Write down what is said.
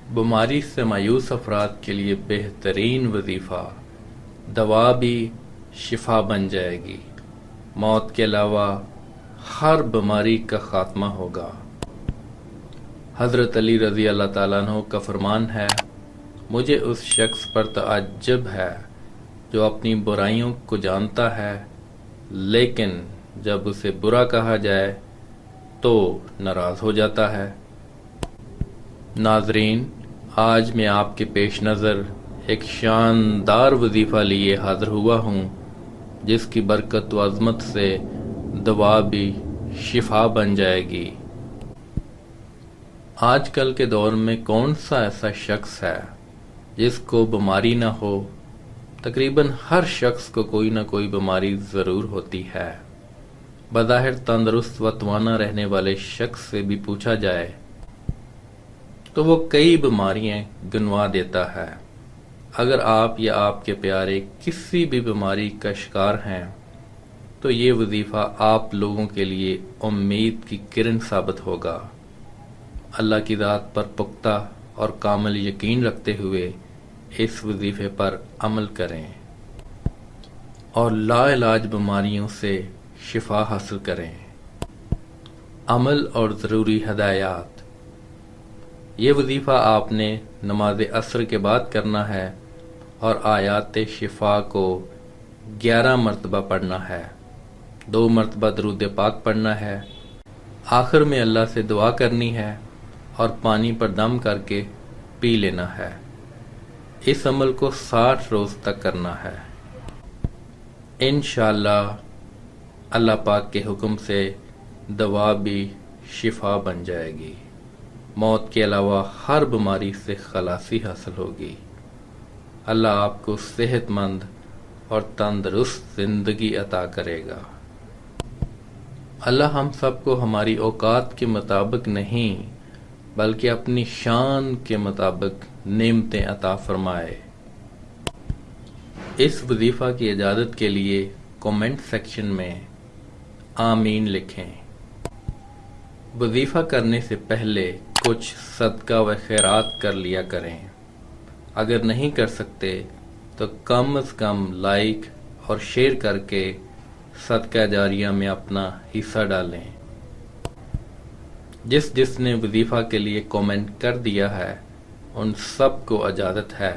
بیماری سے مایوس افراد کے لیے بہترین وظیفہ، دوا بھی شفا بن جائے گی، موت کے علاوہ ہر بیماری کا خاتمہ ہوگا۔ حضرت علی رضی اللہ تعالیٰ عنہ کا فرمان ہے، مجھے اس شخص پر تعجب ہے جو اپنی برائیوں کو جانتا ہے لیکن جب اسے برا کہا جائے تو ناراض ہو جاتا ہے۔ ناظرین، آج میں آپ کے پیش نظر ایک شاندار وظیفہ لیے حاضر ہوا ہوں جس کی برکت و عظمت سے دوا بھی شفا بن جائے گی۔ آج کل کے دور میں کون سا ایسا شخص ہے جس کو بیماری نہ ہو؟ تقریباً ہر شخص کو کوئی نہ کوئی بیماری ضرور ہوتی ہے۔ بظاہر تندرست و توانا رہنے والے شخص سے بھی پوچھا جائے تو وہ کئی بیماریاں گنوا دیتا ہے۔ اگر آپ یا آپ کے پیارے کسی بھی بیماری کا شکار ہیں تو یہ وظیفہ آپ لوگوں کے لیے امید کی کرن ثابت ہوگا۔ اللہ کی ذات پر پختہ اور کامل یقین رکھتے ہوئے اس وظیفے پر عمل کریں اور لا علاج بیماریوں سے شفا حاصل کریں۔ عمل اور ضروری ہدایات: یہ وظیفہ آپ نے نماز عصر کے بعد کرنا ہے اور آیات شفا کو 11 مرتبہ پڑھنا ہے، 2 مرتبہ درود پاک پڑھنا ہے، آخر میں اللہ سے دعا کرنی ہے اور پانی پر دم کر کے پی لینا ہے۔ اس عمل کو 60 روز تک کرنا ہے۔ انشاءاللہ اللہ پاک کے حکم سے دوا بھی شفا بن جائے گی، موت کے علاوہ ہر بیماری سے خلاصی حاصل ہوگی۔ اللہ آپ کو صحت مند اور تندرست زندگی عطا کرے گا۔ اللہ ہم سب کو ہماری اوقات کے مطابق نہیں بلکہ اپنی شان کے مطابق نعمتیں عطا فرمائے۔ اس وظیفہ کی اجازت کے لیے کومنٹ سیکشن میں آمین لکھیں۔ وظیفہ کرنے سے پہلے کچھ صدقہ و خیرات کر لیا کریں۔ اگر نہیں کر سکتے تو کم از کم لائک اور شیئر کر کے صدقہ جاریہ میں اپنا حصہ ڈالیں۔ جس نے وظیفہ کے لیے کومنٹ کر دیا ہے ان سب کو اجازت ہے